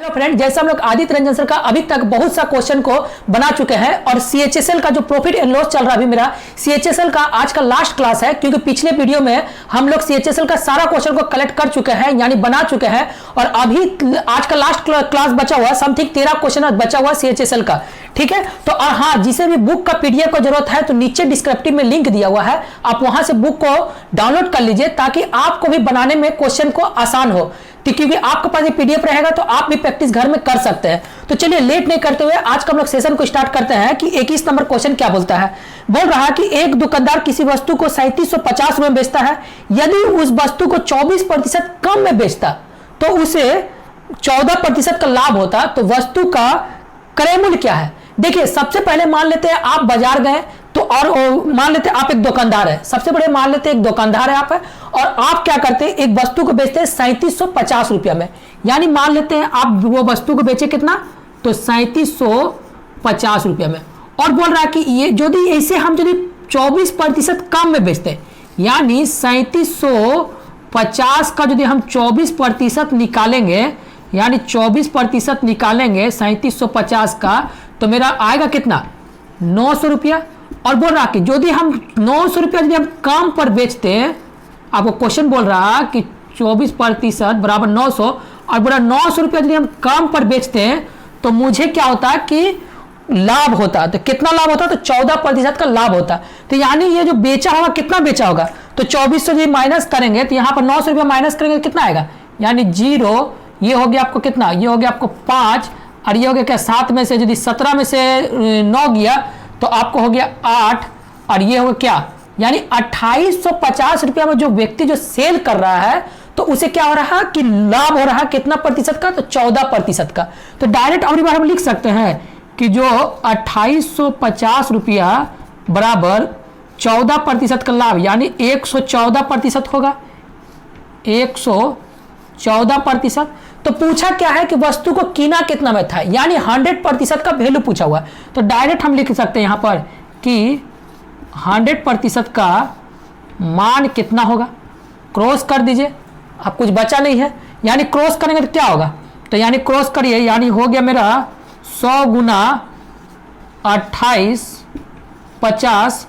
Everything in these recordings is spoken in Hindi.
हेलो फ्रेंड, जैसे हम लोग आदित्य रंजन सर का अभी तक बहुत सा क्वेश्चन को बना चुके हैं और सीएचएसएल का जो प्रॉफिट एंड लॉस चल रहा है अभी मेरा सीएचएसएल का आज का लास्ट क्लास है, क्योंकि पिछले वीडियो में हम लोग सीएचएसएल का सारा क्वेश्चन को कलेक्ट कर चुके हैं, यानी बना चुके हैं। और अभी आज का लास्ट क्लास बचा हुआ है, समथिंग 13 क्वेश्चन बचा हुआ सीएचएसएल का। ठीक है, तो और हाँ, जिसे भी बुक का पीडीएफ का जरूरत है तो नीचे डिस्क्रिप्टिव में लिंक दिया हुआ है, आप वहां से बुक को डाउनलोड कर लीजिए ताकि आपको भी बनाने में क्वेश्चन को आसान हो। क्योंकि आपके पास ये पीडीएफ रहेगा तो आप भी प्रैक्टिस घर में कर सकते हैं। तो चलिए लेट नहीं करते हुए आज का हम लोग सेशन को स्टार्ट करते हैं कि 21 नंबर क्वेश्चन क्या बोलता है। बोल रहा है कि एक दुकानदार किसी वस्तु को 3750 रुपए में बेचता है, यदि उस वस्तु को 24% कम में बेचता तो उसे 14% का लाभ होता, तो वस्तु का क्रय मूल्य क्या है। देखिए, सबसे पहले मान लेते हैं आप बाजार गए तो, और मान लेते हैं आप एक दुकानदार है, सबसे बड़े मान लेते हैं एक दुकानदार है आप है, और आप क्या करते हैं, एक वस्तु को बेचते हैं 3750 रुपया में। यानी मान लेते हैं आप वो वस्तु को बेचे कितना, तो 3750 रुपया में। और बोल रहा है कि ये यदि ऐसे हम यदि 24% कम में बेचते हैं, यानी 3750 का यदि हम 24% निकालेंगे, यानी 24% निकालेंगे 3750 का, तो मेरा आएगा कितना, 900 रुपया। और बोल रहा कि यदि हम 900 रुपया यदि हम कम पर बेचते हैं, आपको क्वेश्चन बोल रहा कि 24% बराबर 900, और बोला 900 रुपया यदि हम कम पर बेचते हैं तो मुझे क्या होता है कि लाभ होता। तो कितना लाभ होता, तो 14% का लाभ होता। तो यानी ये जो बेचा होगा कितना बेचा होगा, तो 2400 यदि माइनस करेंगे तो यहाँ पर 900 रुपया माइनस करेंगे कितना आएगा, यानी 0। ये हो गया आपको कितना, ये हो गया आपको 5, और ये हो गया क्या 7 में से यदि 17 में से 9 गया तो आपको हो गया 8, और ये हो गया क्या, यानी 2850 रुपया में जो व्यक्ति जो सेल कर रहा है तो उसे क्या हो रहा है कि लाभ हो रहा है कितना प्रतिशत का, तो 14% का। तो डायरेक्ट अगली बार हम लिख सकते हैं कि जो 2850 रुपया बराबर 14% का लाभ, यानी 114% होगा, 114%। तो पूछा क्या है कि वस्तु को कीना कितना में था, यानी 100% का वैल्यू पूछा हुआ है। तो डायरेक्ट हम लिख सकते हैं यहां पर कि 100% का मान कितना होगा, क्रॉस कर दीजिए, अब कुछ बचा नहीं है, यानी क्रॉस करेंगे तो क्या होगा, तो यानी क्रॉस करिए, यानी हो गया मेरा 100 गुना 2850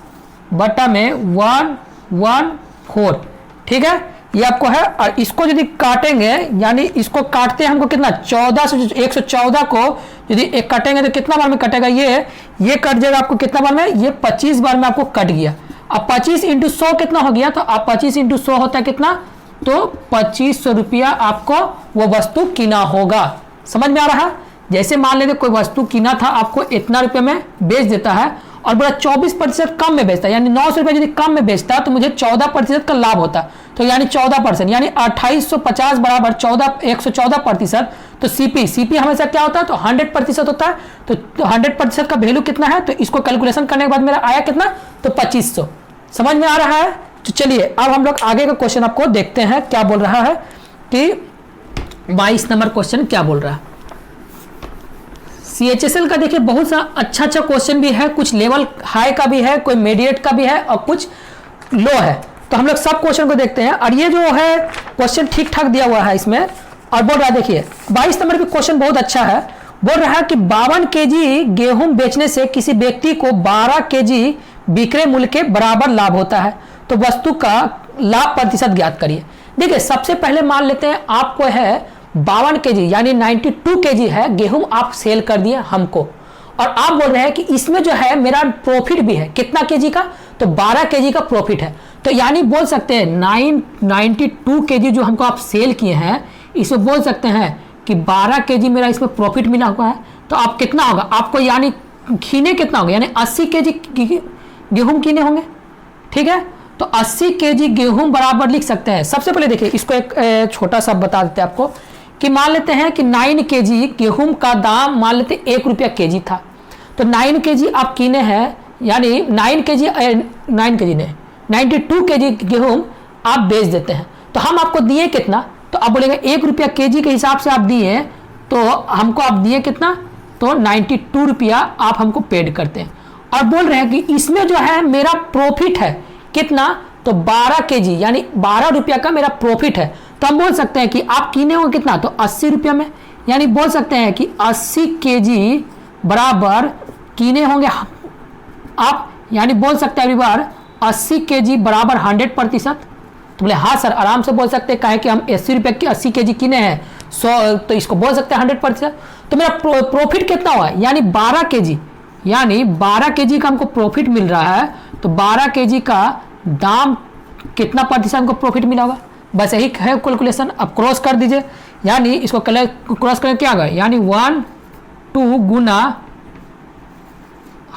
बटा में 114। ठीक है, ये आपको है। और इसको यदि काटेंगे, यानी इसको काटते हैं हमको कितना, 14 से 114 को यदि एक काटेंगे तो कितना बार में कटेगा, ये कट जाएगा आपको कितना बार में, ये 25 बार में आपको कट गया। अब 25 इंटू 100 कितना हो गया, तो आप 25 इंटू 100 होता है कितना, तो 2500 रुपया आपको वो वस्तु कीना होगा। समझ में आ रहा है। जैसे मान लेते कोई वस्तु कीना था, आपको इतना रुपये में बेच देता है और बड़ा 24% कम में बेचता है, यानी 900 रुपये यदि कम में बेचता है तो मुझे 14% का लाभ होता। तो यानी 14%, यानी 2850 बराबर 114%। तो सीपी हमेशा क्या होता है, तो 100% होता है। तो 100% का वैल्यू कितना है, तो इसको कैलकुलेशन करने के बाद मेरा आया कितना, तो 2500। समझ में आ रहा है। तो चलिए अब हम लोग आगे का क्वेश्चन आपको देखते हैं क्या बोल रहा है, कि 22 नंबर क्वेश्चन क्या बोल रहा है। सीएचएसएल का देखिए बहुत सा अच्छा क्वेश्चन भी है, कुछ लेवल हाई का भी है, कोई मीडिएट का भी है और कुछ लो है। तो हम लोग सब क्वेश्चन को देखते हैं। और ये जो है क्वेश्चन ठीक ठाक दिया हुआ है इसमें। और बोल रहा है, देखिए 22 नंबर भी क्वेश्चन बहुत अच्छा है। बोल रहा है कि 52 केजी गेहूं बेचने से किसी व्यक्ति को 12 केजी विक्रय मूल्य के बराबर लाभ होता है, तो वस्तु का लाभ प्रतिशत ज्ञात करिए। देखिए, सबसे पहले मान लेते हैं आपको है 52 केजी, यानी 92 केजी है गेहूं आप सेल कर दिए हमको, और आप बोल रहे हैं कि इसमें जो है मेरा प्रॉफिट भी है कितना केजी का, तो 12 केजी का प्रॉफिट है। तो यानी बोल सकते हैं 92 केजी जो हमको आप सेल किए हैं, इसमें बोल सकते हैं कि 12 केजी मेरा इसमें प्रॉफिट मिला हुआ है। तो आप कितना होगा आपको, यानी कीने कितना होगा, यानी 80 केजी गेहूं कीने होंगे। ठीक है, तो 80 केजी गेहूं बराबर लिख सकते हैं। सबसे पहले देखिए इसको एक छोटा सा बता देते हैं आपको, कि मान लेते हैं कि 9 केजी गेहूं का दाम मान लेते 1 रुपया केजी था, तो 9 केजी आप कीने हैं, यानी 9 केजी ने 92 केजी गेहूं आप बेच देते हैं। तो हम आपको दिए कितना, तो आप बोलेंगे 1 रुपया केजी के हिसाब से आप दिए, तो हमको आप दिए कितना, तो 92 रुपया आप हमको पेड करते हैं। और बोल रहे हैं कि इसमें जो है मेरा प्रॉफिट है कितना, तो 12 केजी, यानी 12 रुपया का मेरा प्रॉफिट है। तो हम बोल सकते हैं कि आप कीने हो कितना, तो 80 रुपया में, यानी बोल सकते हैं कि 80 केजी बराबर कीने होंगे आप, यानी बोल सकते हैं अगली बार 80 केजी बराबर 100%। तो बोले हाँ सर, आराम से बोल सकते हैं, काहे कि हम 80 रुपये की 80 केजी कीने हैं 100, तो इसको बोल सकते हैं 100%। तो मेरा प्रॉफिट कितना हुआ, यानी 12 केजी, यानी 12 केजी का हमको प्रॉफिट मिल रहा है। तो 12 केजी का दाम कितना प्रतिशत हमको प्रॉफिट मिला होगा, बस यही है कैलकुलेशन। अब क्रॉस कर दीजिए, यानी इसको क्रॉस करें क्या होगा, यानी 1 2 गुना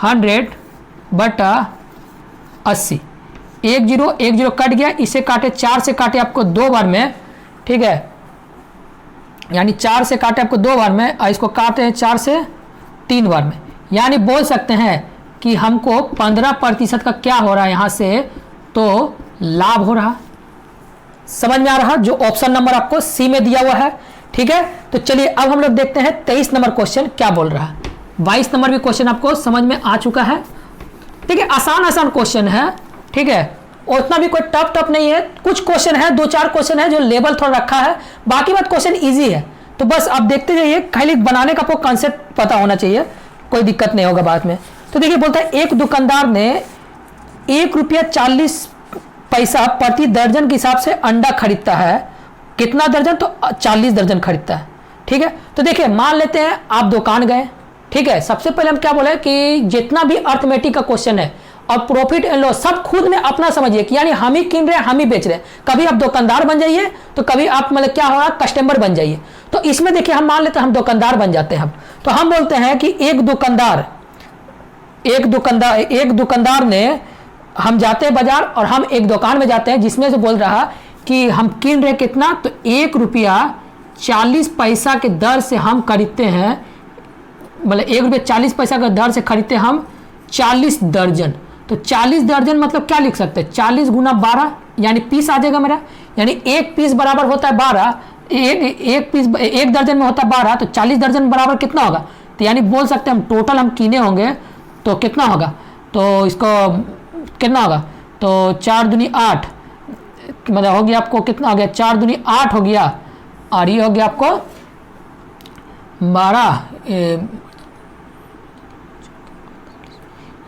100/80, 1 0 कट गया, इसे काटे 4 से काटे आपको 2 बार में, ठीक है, यानी 4 से काटे आपको 2 बार में, और इसको काटे हैं 4 से 3 बार में। यानी बोल सकते हैं कि हमको 15% का क्या हो रहा है यहाँ से, तो लाभ हो रहा। समझ में आ रहा, जो ऑप्शन नंबर आपको सी में दिया हुआ है, ठीक है। तो चलिए अब हम लोग देखते हैं 23 नंबर क्वेश्चन क्या बोल रहा है। 22 नंबर भी क्वेश्चन आपको समझ में आ चुका है, ठीक है। आसान क्वेश्चन है, ठीक है, और उतना भी कोई टफ नहीं है। कुछ क्वेश्चन है, 2-4 क्वेश्चन है जो लेवल थोड़ा रखा है, बाकी बात क्वेश्चन इजी है। तो बस आप देखते जाइए, खाली बनाने का आपको कॉन्सेप्ट पता होना चाहिए, कोई दिक्कत नहीं होगा बाद में। तो देखिए बोलता है एक दुकानदार ने ₹1.40 प्रति दर्जन के हिसाब से अंडा खरीदता है। कितना दर्जन, तो 40 दर्जन खरीदता है, ठीक है। तो देखिए मान लेते हैं आप दुकान गए, ठीक है। सबसे पहले हम क्या बोले कि जितना भी अर्थमेटिक का क्वेश्चन है और प्रॉफिट एंड लॉस सब खुद में अपना समझिए कि यानी हम ही किन रहे हैं, हम ही बेच रहे हैं। कभी आप दुकानदार बन जाइए, तो कभी आप मतलब क्या होगा, कस्टमर बन जाइए। तो इसमें देखिए हम मान लेते हैं हम दुकानदार बन जाते हैं। तो हम बोलते हैं कि एक दुकानदार ने, हम जाते हैं बाजार और हम एक दुकान में जाते हैं जिसमें से बोल रहा कि हम किन रहे कितना, तो ₹1.40 के दर से हम खरीदते हैं, मतलब ₹1.40 के दर से खरीदते हैं हम 40 दर्जन। तो 40 दर्जन मतलब क्या लिख सकते हैं, 40 गुना 12, यानी पीस आ जाएगा मेरा, यानी एक पीस बराबर होता है 12, एक पीस एक दर्जन में होता है 12, तो 40 दर्जन बराबर कितना होगा। तो यानी बोल सकते हैं हम टोटल हम कीने होंगे तो कितना होगा, तो इसको कितना होगा, तो 4 दूनी 8, मतलब हो गया आपको कितना हो गया, 4 दूनी 8 हो गया, और ये हो गया आपको 12,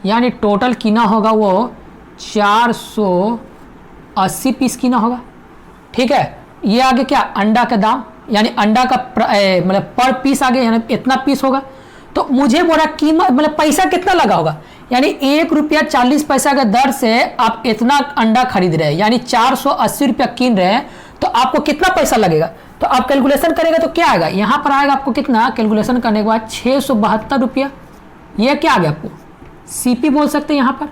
यानी टोटल कीना होगा वो 480 पीस कीना होगा, ठीक है। ये आगे क्या, अंडा का दाम, यानी अंडा का मतलब पर पीस आगे, यानी इतना पीस होगा। तो मुझे बोला कीमत मतलब पैसा कितना लगा होगा, यानी ₹1.40 के दर से आप इतना अंडा खरीद रहे हैं, यानी 480 रुपया कीन रहे हैं, तो आपको कितना पैसा लगेगा। तो आप कैलकुलेशन करेगा तो क्या आएगा, यहाँ पर आएगा आपको कितना, कैलकुलेशन करने के बाद 672 रुपया। ये क्या आ गया आपको, सीपी बोल सकते हैं यहाँ पर,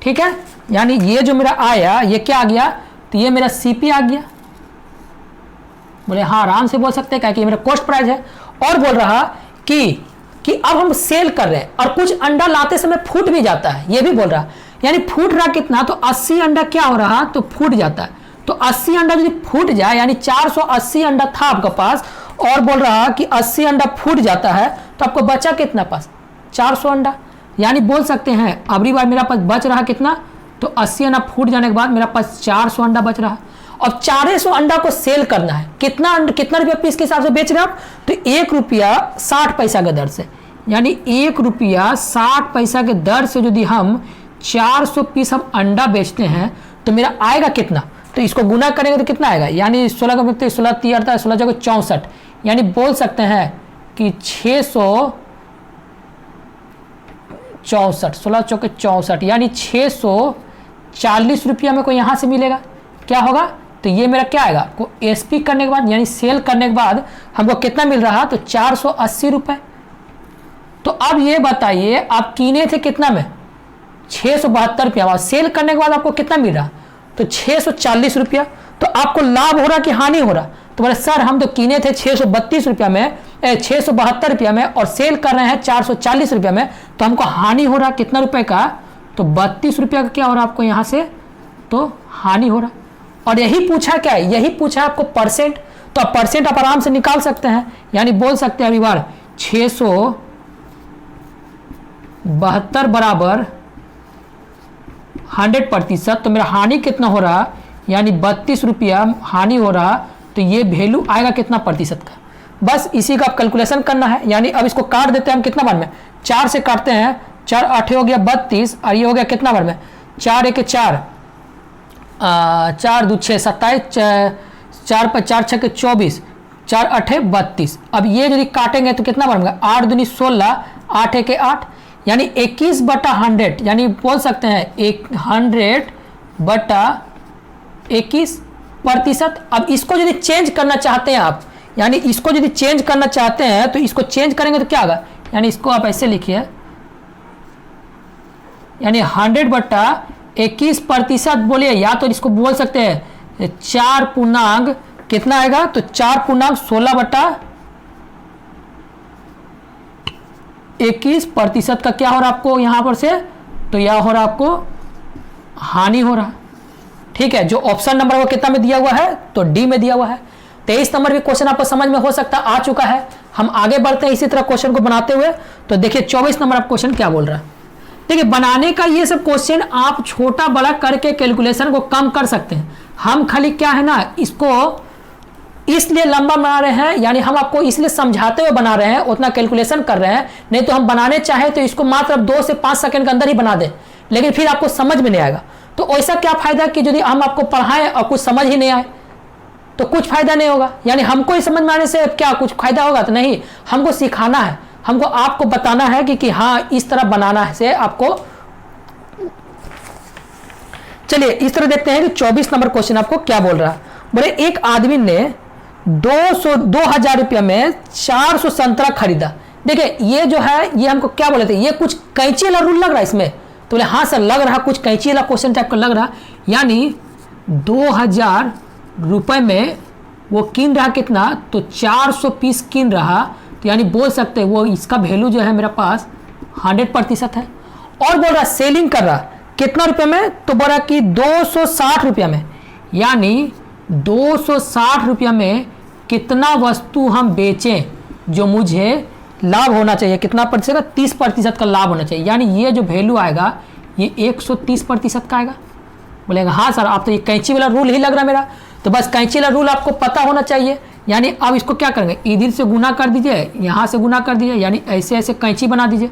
ठीक है। यानी ये जो मेरा आया ये क्या आ गया, तो ये मेरा सीपी आ गया। बोले हाँ, आराम से बोल सकते हैं, क्या कि ये मेरा कॉस्ट प्राइस है। और बोल रहा कि अब हम सेल कर रहे हैं और कुछ अंडा लाते समय फूट भी जाता है, ये भी बोल रहा, यानी फूट रहा कितना, तो 80 अंडा क्या हो रहा, तो फूट जाता है। तो 80 अंडा यदि फूट जाए, यानी 480 अंडा था आपके पास, और बोल रहा कि 80 अंडा फूट जाता है, तो आपको बचा कितना पास, 400 अंडा। यानी बोल सकते हैं अगली बार मेरा पास बच रहा कितना, तो 80 अंडा फूट जाने के बाद मेरा पास 400 अंडा बच रहा। अब 400 अंडा को सेल करना है, कितना रुपया पीस के हिसाब से बेच रहे हैं आप, तो ₹1.60 के दर से, यानी ₹1.60 के दर से यदि हम 400 पीस हम अंडा बेचते हैं तो मेरा आएगा कितना, तो इसको गुना करेंगे तो कितना आएगा, यानी 16 का व्यक्ति 16 3 आता है, 16 जगह 64, यानी बोल सकते हैं कि 664, 16 चौके 64, यानी 640 रुपया मेरे को यहाँ से मिलेगा। क्या होगा, तो ये मेरा क्या आएगा, को एसपी करने के बाद यानी सेल करने के बाद हमको कितना मिल रहा, तो 480 रुपये। तो अब ये बताइए आप कीने थे कितना में, 672 रुपया, सेल करने के बाद आपको कितना मिल रहा, तो 640 रुपया। तो आपको लाभ हो रहा कि हानि हो रहा, तो बोले सर हम तो कीने थे 632 रुपया में, 672 रुपया में, और सेल कर रहे हैं 440 रुपया में, तो हमको हानि हो रहा कितना रुपए का, तो 32 रुपया का क्या हो रहा आपको यहाँ से, तो हानि हो रहा। और यही पूछा क्या है, यही पूछा आपको परसेंट, तो आप परसेंट आप आराम से निकाल सकते हैं, यानी बोल सकते हैं अगली बार 672 बराबर 100%, तो मेरा हानि कितना हो रहा, यानी 32 रुपया हानि हो रहा, तो ये वैल्यू आएगा कितना प्रतिशत का, बस इसी का आप कैलकुलेशन करना है। यानी अब इसको काट देते हैं हम कितना बार में, 4 से काटते हैं, 4 8 हो गया 32, और ये हो गया कितना बार में, 4 1 4, 4 2 6 27, 4 5 4 6 24, 4 8 32। अब ये यदि काटेंगे तो कितना बार में, 8 दूनी 16, 8 1 8, यानी 21/100, यानी बोल सकते हैं 100/21%। अब इसको यदि चेंज करना चाहते हैं आप, यानी इसको यदि चेंज करना चाहते हैं तो इसको चेंज करेंगे तो क्या होगा, यानी इसको आप ऐसे लिखिए, यानी 100/21% बोलिए, या तो इसको बोल सकते हैं 4 पूर्णांक कितना आएगा, तो 4 पूर्णांक 16/21% का क्या हो रहा है आपको यहां पर से, तो यह हो रहा आपको हानि हो रहा। ठीक है, जो ऑप्शन नंबर वो कितना में दिया हुआ है, तो डी में दिया हुआ है। 23 नंबर भी क्वेश्चन आपको समझ में हो सकता आ चुका है। हम आगे बढ़ते हैं इसी तरह क्वेश्चन को बनाते हुए। तो देखिए 24 नंबर आप क्वेश्चन क्या बोल रहा है। देखिए बनाने का ये सब क्वेश्चन आप छोटा बड़ा करके कैलकुलेशन को कम कर सकते हैं। हम खाली क्या है ना, इसको इसलिए लंबा बना रहे हैं, यानी हम आपको इसलिए समझाते हुए बना रहे हैं, उतना कैलकुलेशन कर रहे हैं। नहीं तो हम बनाने चाहे तो इसको मात्र 2 से 5 सेकंड के अंदर ही बना दें, लेकिन फिर आपको समझ में नहीं आएगा। तो ऐसा क्या फायदा कि यदि हम आपको पढ़ाएं और कुछ समझ ही नहीं आए तो कुछ फायदा नहीं होगा। यानी हमको ही समझ में आने से क्या कुछ फायदा होगा, तो नहीं। हमको सिखाना है, हमको आपको बताना है कि हाँ इस तरह बनाना है से आपको। चलिए इस तरह देखते हैं कि 24 नंबर क्वेश्चन आपको क्या बोल रहा है। बोले एक आदमी ने 2000 रुपया में 400 संतरा खरीदा। देखिए ये जो है ये हमको क्या बोले थे, ये कुछ कैंची वाला रूल लग रहा है इसमें। तो बोले हाँ सर लग रहा, कुछ कैंची वाला क्वेश्चन टाइप का लग रहा। यानी 2000 रुपए में वो कीन रहा कितना, तो 400 पीस कीन रहा। तो यानी बोल सकते हैं वो इसका वैल्यू जो है मेरा पास 100% है। और बोल रहा सेलिंग कर रहा कितना रुपए में, तो बोल रहा कि 260 रुपया में। यानी 260 रुपया में कितना वस्तु हम बेचें जो मुझे लाभ होना चाहिए, कितना प्रतिशत, 30% का लाभ होना चाहिए। यानी ये जो वैल्यू आएगा ये 130% का आएगा। बोलेगा हाँ सर आप तो ये कैंची वाला रूल ही लग रहा है मेरा। तो बस कैंची वाला रूल आपको पता होना चाहिए। यानी अब इसको क्या करेंगे, इधर से गुना कर दीजिए, यहाँ से गुना कर दीजिए, यानी ऐसे ऐसे कैंची बना दीजिए।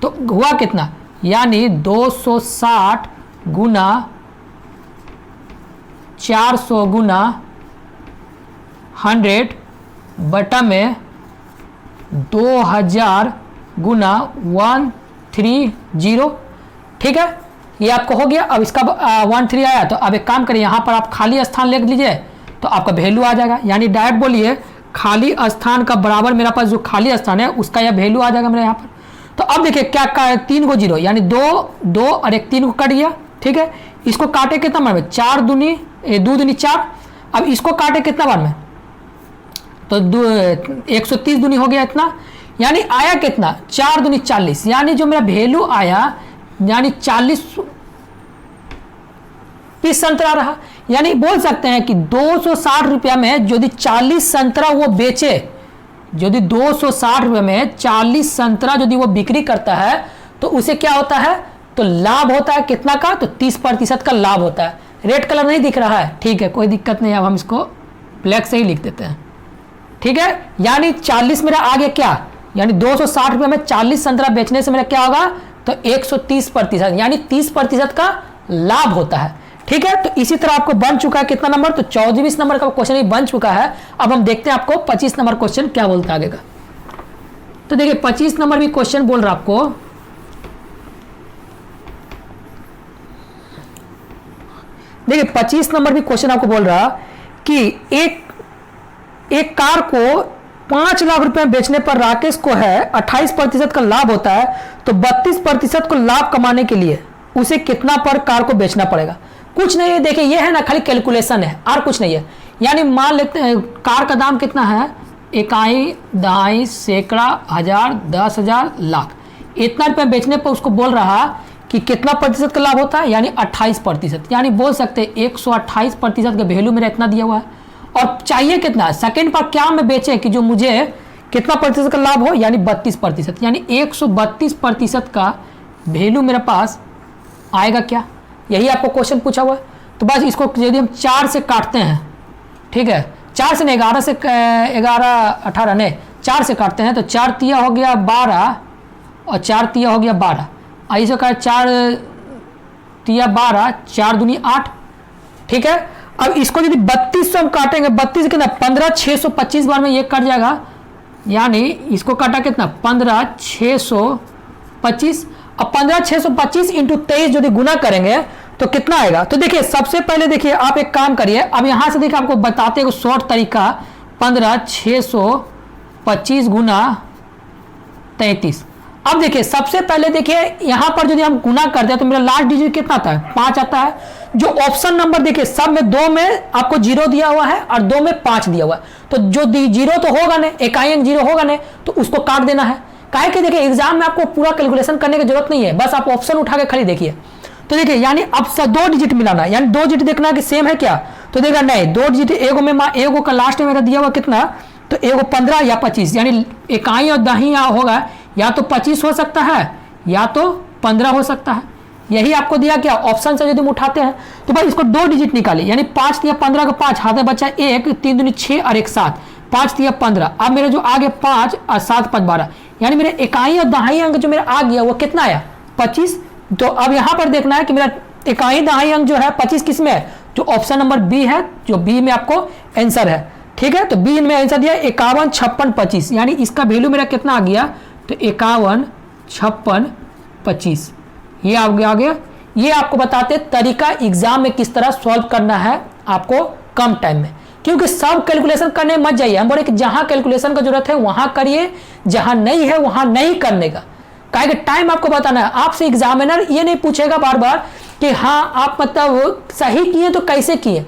तो हुआ कितना, यानी 260 गुना 400 गुना 100 बटा में 2000 गुना 130। ठीक है, ये आपको हो गया। अब इसका 13 आया, तो अब एक काम करिए, यहाँ पर आप खाली स्थान लिख लीजिए तो आपका वैल्यू आ जाएगा। यानी डायरेक्ट बोलिए खाली स्थान का बराबर मेरा पास जो खाली स्थान है उसका यह वैल्यू आ जाएगा मेरे यहाँ पर। तो अब देखिए क्या 3 को 0, यानी 2 और 1 3 को कट गया। ठीक है, इसको काटे कितना बार में, 4 दूनी 2 दूनी 4। अब इसको काटे कितना बार में, तो 130 दूनी हो गया इतना। यानी आया कितना, 4 दूनी 40। यानी जो मेरा वैल्यू आया यानी 40 पीस संतरा रहा। यानी बोल सकते हैं कि 260 रुपया में यदि 40 संतरा वो बेचे, यदि 260 रुपये में 40 संतरा यदि वो बिक्री करता है तो उसे क्या होता है, तो लाभ होता है कितना का, तो 30% का लाभ होता है। रेड कलर नहीं दिख रहा है, ठीक है कोई दिक्कत नहीं। अब हम इसको ब्लैक से ही लिख देते हैं। ठीक है, यानी 40 मेरा आ गया क्या, यानी 260 रुपये में 40 संतरा बेचने से मेरा क्या होगा, तो 130%, यानी 30% का लाभ होता है। ठीक है, तो इसी तरह आपको बन चुका है कितना नंबर, तो 24 नंबर का क्वेश्चन भी बन चुका है। अब हम देखते हैं आपको 25 नंबर क्वेश्चन क्या बोलता है आगे का। तो देखिए 25 नंबर भी क्वेश्चन बोल रहा आपको, देखिए 25 नंबर भी क्वेश्चन आपको बोल रहा कि एक कार को 5 लाख रुपए में बेचने पर राकेश को है 28% का लाभ होता है, तो 32% को लाभ कमाने के लिए उसे कितना पर कार को बेचना पड़ेगा। कुछ नहीं है, देखिए ये है ना खाली कैलकुलेशन है और कुछ नहीं है। यानी मान लेते हैं कार का दाम कितना है, इकाई, दहाई, सैकड़ा, हजार, 10,000, लाख, इतना रुपये बेचने पर उसको बोल रहा कि कितना प्रतिशत का लाभ होता है, यानी 28%। यानी बोल सकते हैं 128% का वैल्यू मेरा इतना दिया हुआ है। और चाहिए कितना, सेकंड पर क्या मैं बेचे कि जो मुझे कितना प्रतिशत का लाभ हो, यानी 32%, यानी 132% का वैल्यू मेरे पास आएगा क्या, यही आपको क्वेश्चन पूछा हुआ है। तो बस इसको यदि हम 4 से काटते हैं, ठीक है, 4 से नहीं, 11 से 11 18 नहीं, 4 से काटते हैं तो 4 तिया हो गया 12 और 4 तिया हो गया 12। ऐसे का 4 तिया 12, 4 दूनी 8। ठीक है, अब इसको यदि 32 से हम काटेंगे, 32 कितना 15, 625 बार में ये कट जाएगा, यानी इसको काटा कितना 15 625। अब 15 625 इंटू 23 यदि गुना करेंगे तो कितना आएगा। तो देखिए सबसे पहले देखिए आप एक काम करिए, अब यहां से देखिए आपको बताते हैं शॉर्ट तरीका, 15 625 गुना 33। अब देखिए सबसे पहले देखिए यहां पर यदि हम गुना करते हैं तो मेरा लास्ट डिजिट कितना आता है 5 आता है। जो ऑप्शन नंबर देखिए सब में 2 में आपको 0 दिया हुआ है और 2 में 5 दिया हुआ है, तो जो 0 तो होगा नहीं, इकाई अंक 0 होगा नहीं, तो उसको काट देना है। काहे कि देखिए एग्जाम में आपको पूरा कैलकुलेशन करने की जरूरत नहीं है, बस आप ऑप्शन उठा के खाली देखिए। तो देखिए यानी अब 2 डिजिट मिलाना है, यानी 2 डिजिट देखना है कि सेम है क्या, तो देखा नहीं 2 डिजिट एगो में एगो का लास्ट में मेरा दिया हुआ कितना, तो एगो 15 या 25, यानी इकाई और दही होगा या तो 25 हो सकता है या तो 15 हो सकता है। यही आपको दिया क्या ऑप्शन से यदि हम उठाते हैं तो भाई इसको 2 डिजिट निकालिए, यानी 5 दिया 15 का 5 हाथ में बचा 1, 3 दूनी 6 और 1 7, 5 दिया 15। अब मेरे जो आगे 5 और 7 5 12, यानी मेरे इकाई और दहाई अंक जो मेरा आ गया वो कितना आया 25। तो अब यहाँ पर देखना है कि मेरा इकाई दहाई अंक जो है 25 किस में है, जो ऑप्शन नंबर बी है, जो बी में आपको आंसर है। ठीक है, तो बी में आंसर दिया 51 56 25, यानी इसका वैल्यू मेरा कितना आ गया, तो 51 56 25 ये आ गया। ये आपको बताते तरीका एग्जाम में किस तरह सॉल्व करना है आपको कम टाइम में, क्योंकि सब कैलकुलेशन करने मत जाइए। हम बोले कि जहां कैलकुलेशन का जरूरत है वहां करिए, जहां नहीं है वहां नहीं करने का, काहे टाइम आपको बताना है। आपसे एग्जामिनर ये नहीं पूछेगा बार बार कि हाँ आप मतलब सही किए तो कैसे किए।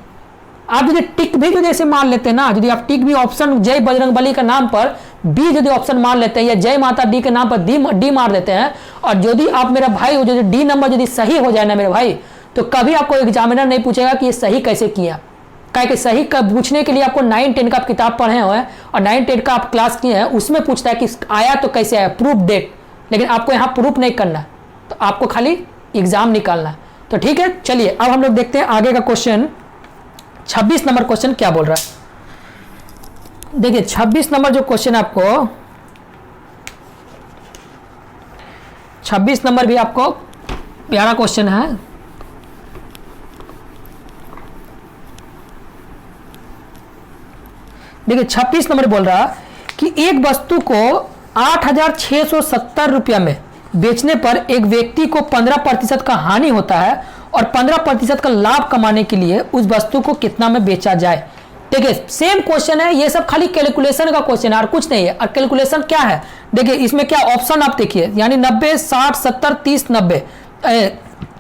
आप यदि टिक भी यदि ऐसे मान लेते हैं ना, यदि आप टिक भी ऑप्शन जय बजरंगबली का नाम पर बी यदि ऑप्शन मान लेते हैं या जय माता डी के नाम पर डी मार देते हैं, और यदि आप मेरा भाई हो जो डी नंबर यदि सही हो जाए ना मेरे भाई, तो कभी आपको एग्जामिनर नहीं पूछेगा कि ये सही कैसे किया। काहे कि सही पूछने के लिए आपको 9 10 का आप किताब पढ़े हुए हैं और 9 10 का आप क्लास किए हैं, उसमें पूछता है कि आया तो कैसे आया, प्रूफ डेट। लेकिन आपको यहाँ प्रूफ नहीं करना, तो आपको खाली एग्जाम निकालना। तो ठीक है, चलिए अब हम लोग देखते हैं आगे का क्वेश्चन। 26 नंबर क्वेश्चन क्या बोल रहा है, देखिए 26 नंबर जो क्वेश्चन आपको, 26 नंबर भी आपको प्यारा क्वेश्चन है। देखिए 26 नंबर बोल रहा कि एक वस्तु को 8,670 रुपया में बेचने पर एक व्यक्ति को 15% का हानि होता है और 15% का लाभ कमाने के लिए उस वस्तु को कितना में बेचा जाए। देखिए सेम क्वेश्चन है, ये सब खाली कैलकुलेशन का क्वेश्चन है और कुछ नहीं है। और कैलकुलेशन क्या है, देखिए इसमें क्या ऑप्शन आप देखिए, यानी 90 60 70 30 90।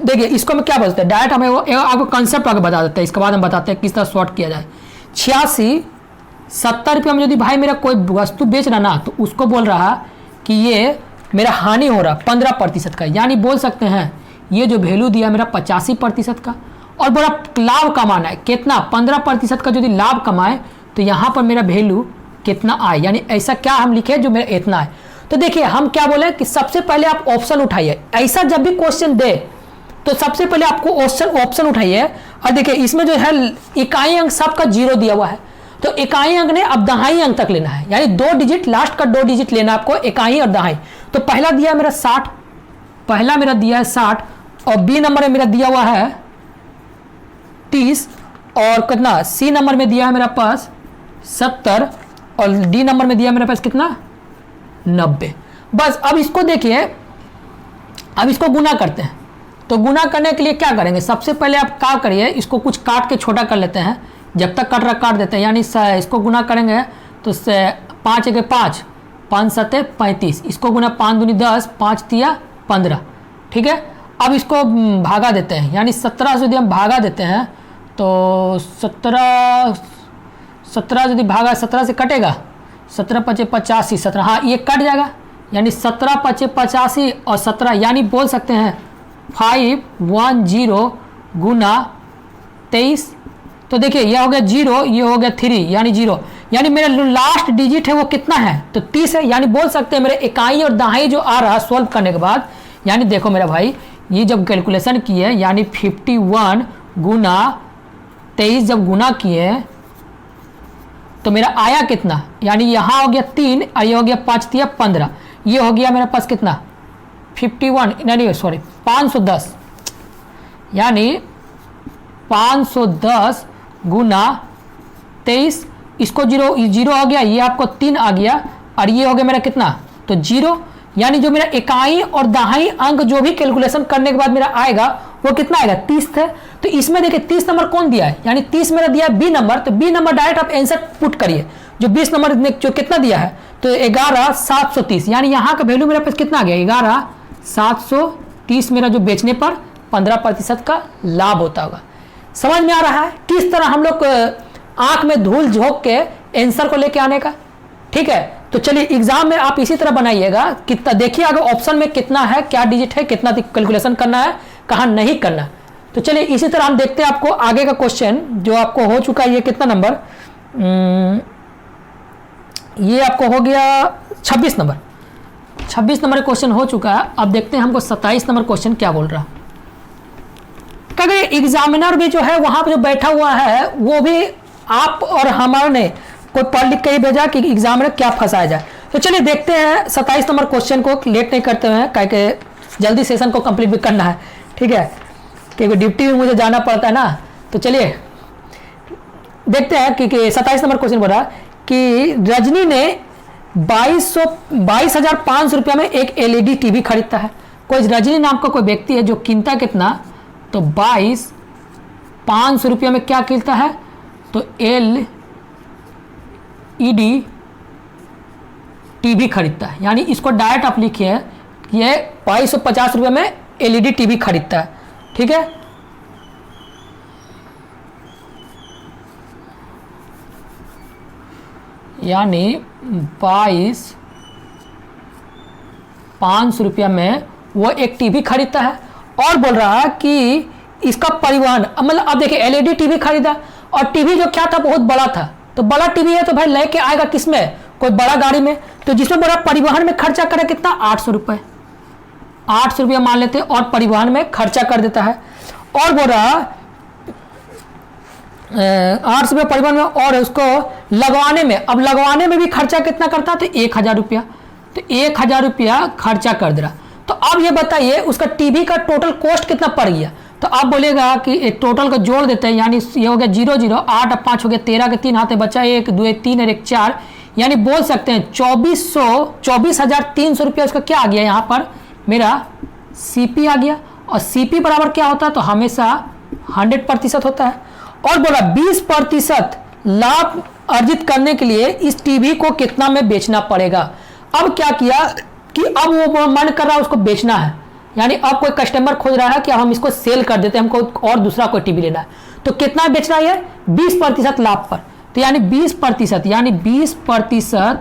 देखिए इसको मैं क्या बोलते हैं, डायरेक्ट हमें आपको कंसेप्ट आगे बता देते हैं, इसके बाद हम बताते हैं किस तरह शॉर्ट किया जाए। 86 70 रुपये में यदि भाई मेरा कोई वस्तु बेच रहा ना, तो उसको बोल रहा कि ये मेरा हानि हो रहा 15% का, यानी बोल सकते हैं ये जो वैल्यू दिया मेरा 85% का, और बड़ा लाभ कमाना है कितना 15% का। यदि लाभ कमाए तो यहाँ पर मेरा वैल्यू कितना आए, यानी ऐसा क्या हम लिखे जो मेरा इतना है। तो देखिए हम क्या बोले कि सबसे पहले आप ऑप्शन उठाइए, ऐसा जब भी क्वेश्चन दे तो सबसे पहले आपको ऑप्शन उठाइए। और देखिए इसमें जो है इकाई अंक सबका 0 दिया हुआ है, तो इकाई अंक ने अब दहाई अंक तक लेना है, यानी 2 डिजिट लास्ट का 2 डिजिट लेना आपको, इकाई और दहाई। तो पहला दिया मेरा 60, पहला मेरा दिया है 60, और बी नंबर में मेरा दिया हुआ है 30, और कितना सी नंबर में दिया है मेरा पास 70, और डी नंबर में दिया मेरे पास कितना 90। बस अब इसको देखिए, अब इसको गुना करते हैं। तो गुना करने के लिए क्या करेंगे, सबसे पहले आप क्या करिए, इसको कुछ काट के छोटा कर लेते हैं, जब तक कट रहा काट देते हैं। यानी इसको गुना करेंगे तो 5 1 5 5 7 35, इसको गुना 5 दूनी 10 5 तिया 15। ठीक है, अब इसको भागा देते हैं, यानी 17 से यदि हम भागा देते हैं तो 17 यदि भागा 17 से कटेगा, 17 5 85 17, हाँ ये कट जाएगा, यानी 17 5 85 और 17, यानी बोल सकते हैं 510 गुना 23। तो देखिए यह हो गया 0, ये हो गया 3, यानी 0, यानी मेरा लास्ट डिजिट है वो कितना है, तो 30 है। यानी बोल सकते हैं मेरे इकाई और दहाई जो आ रहा सॉल्व करने के बाद, यानी देखो मेरा भाई ये जब कैलकुलेशन किए, यानी 51 गुना 23 जब गुना किए तो मेरा आया कितना, यानी यहाँ हो गया 3 और ये हो गया 5 दिया 15, ये हो गया मेरे पास कितना 51, नहीं सॉरी 510, यानी 510 गुना 23, इसको जीरो हो गया, ये आपको 3 आ गया और ये हो गया मेरा कितना तो 0, यानी जो मेरा इकाई और दहाई अंक जो भी कैलकुलेशन करने के बाद मेरा आएगा वो कितना आएगा 30 है। तो इसमें देखिए 30 नंबर कौन दिया है, यानी 30 मेरा दिया है बी नंबर, तो बी नंबर डायरेक्ट आप आंसर पुट करिए। जो 20 नंबर जो कितना दिया है तो 11730, यानी यहाँ का वैल्यू मेरे पास कितना आ गया 11730, मेरा जो बेचने पर 15% का लाभ होता होगा। समझ में आ रहा है किस तरह हम लोग आंख में धूल झोंक के आंसर को लेके आने का। ठीक है, तो चलिए एग्जाम में आप इसी तरह बनाइएगा, कितना देखिए अगर ऑप्शन में कितना है, क्या डिजिट है, कितना कैलकुलेशन करना है, कहाँ नहीं करना। तो चलिए इसी तरह हम देखते हैं आपको आगे का क्वेश्चन जो आपको हो चुका है। ये कितना नंबर, ये आपको हो गया 26 नंबर, 26 नंबर क्वेश्चन हो चुका है। अब देखते हैं हमको 27 नंबर क्वेश्चन क्या बोल रहा है। एग्जामिनर भी जो है वहां पर जो बैठा हुआ है वो भी आप और हमारे ने कोई पढ़ लिख के ही भेजा कि एग्जामिनर क्या फंसाया जाए। तो चलिए देखते हैं 27 नंबर क्वेश्चन को, लेट नहीं करते हैं क्योंकि जल्दी सेशन को कंप्लीट भी करना है। ठीक है, क्योंकि ड्यूटी में मुझे जाना पड़ता है ना। तो चलिए देखते हैं कि 27 नंबर क्वेश्चन बोल रहा कि रजनी ने 22,500 रुपया में एक एलईडी टीवी खरीदता है। कोई रजनी नाम का कोई व्यक्ति है जो कीमता कितना तो 22,500 रुपया में क्या कीमता है तो एलईडी टीवी खरीदता है। यानी इसको डायरेक्ट आप लिखिए ये 2250 रुपये में एलईडी टीवी खरीदता है। ठीक है, यानी 22,500 रुपया में वो एक टीवी खरीदता है और बोल रहा है कि इसका परिवहन, मतलब अब देखिए एलईडी टीवी खरीदा और टीवी जो क्या था बहुत बड़ा था, तो बड़ा टीवी है तो भाई लेके आएगा किसमें, कोई बड़ा गाड़ी में, तो जिसमें बड़ा परिवहन में खर्चा करे कितना 800 रुपये, 800 रुपया मान लेते और परिवहन में खर्चा कर देता है। और बोल रहा 800 रुपया परिवहन में और उसको लगवाने में, अब लगवाने में भी खर्चा कितना करता है तो 1000 रुपया, तो 1000 रुपया खर्चा कर दे रहा। तो अब ये बताइए उसका टीवी का टोटल कॉस्ट कितना पड़ गया। तो आप बोलेगा कि एक टोटल को जोड़ देते हैं, यानी ये हो गया 0 0 8 और 5 हो गया 13 के 3 हाथे बचा 1 2 3 और 1 4, यानी बोल सकते हैं 24,300 रुपया उसका क्या आ गया यहाँ पर मेरा सीपी आ गया। और सीपी बराबर क्या होता है तो हमेशा 100% होता है। और बोला 20% लाभ अर्जित करने के लिए इस टीवी को कितना में बेचना पड़ेगा। अब क्या किया कि अब वो मन कर रहा है उसको बेचना है, यानी अब कोई कस्टमर खोज रहा है कि अब हम इसको सेल कर देते हैं, हमको और दूसरा कोई टीवी लेना है। तो कितना बेचना है 20% लाभ पर, तो यानी 20% यानी 20%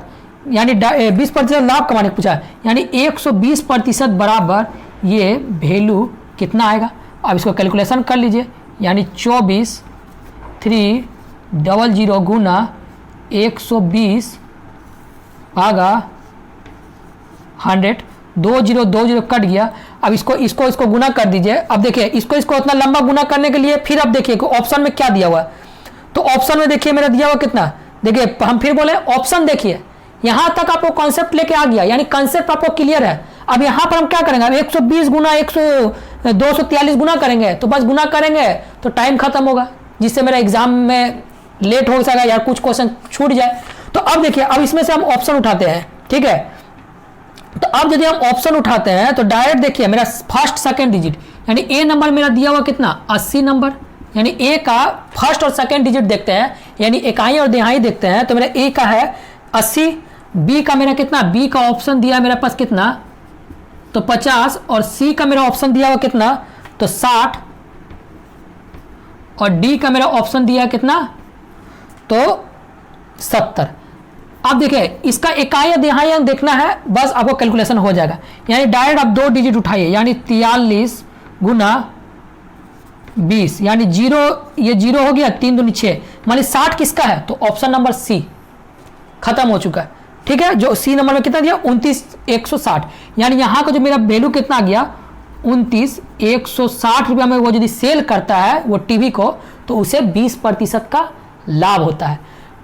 यानी 20% लाभ कमाने को पूछा है, यानी 120% बराबर ये वैल्यू कितना आएगा। अब इसको कैलकुलेशन कर लीजिए, यानी 24,300 गुना 120 भागा 100, 20 कट गया। अब इसको गुना कर दीजिए। अब देखिए इसको इतना लंबा गुना करने के लिए फिर अब देखिए ऑप्शन में क्या दिया हुआ है। तो ऑप्शन में देखिए मेरा दिया हुआ कितना, देखिए हम फिर बोले ऑप्शन देखिए यहां तक आपको कॉन्सेप्ट लेके आ गया, यानी कॉन्सेप्ट आपको क्लियर है। अब यहां पर हम क्या करेंगे, अब 120 गुना 243 गुना करेंगे, तो बस गुना करेंगे तो टाइम खत्म होगा, जिससे मेरा एग्जाम में लेट हो सकेगा या कुछ क्वेश्चन छूट जाए। तो अब देखिए अब इसमें से हम ऑप्शन उठाते हैं। ठीक है, तो अब यदि हम ऑप्शन उठाते हैं तो डायरेक्ट देखिए मेरा फर्स्ट सेकंड डिजिट, यानी ए नंबर मेरा दिया हुआ कितना 80 नंबर, यानी ए का फर्स्ट और सेकंड डिजिट देखते हैं, यानी इकाई और दिहाई देखते हैं। तो मेरा ए का है 80, बी का मेरा कितना, बी का ऑप्शन दिया मेरे पास कितना तो 50, और सी का मेरा ऑप्शन दिया हुआ कितना तो 60, और डी का मेरा ऑप्शन दिया कितना तो 70। अब देखिए इसका इकाई दिहाई अंक देखना है, बस आपको कैलकुलेशन हो जाएगा। यानी डायरेक्ट आप 2 डिजिट उठाइए, यानी 43 गुना 20, यानी 0 ये 0 हो गया, 3 दूनी 6, मान 60 किसका है तो ऑप्शन नंबर सी खत्म हो चुका है। ठीक है, जो सी नंबर में कितना दिया 29,160, यानी यहाँ का जो मेरा वैल्यू कितना आ गया 29,160 रुपया में वो यदि सेल करता है वो टीवी को तो उसे 20% का लाभ होता है।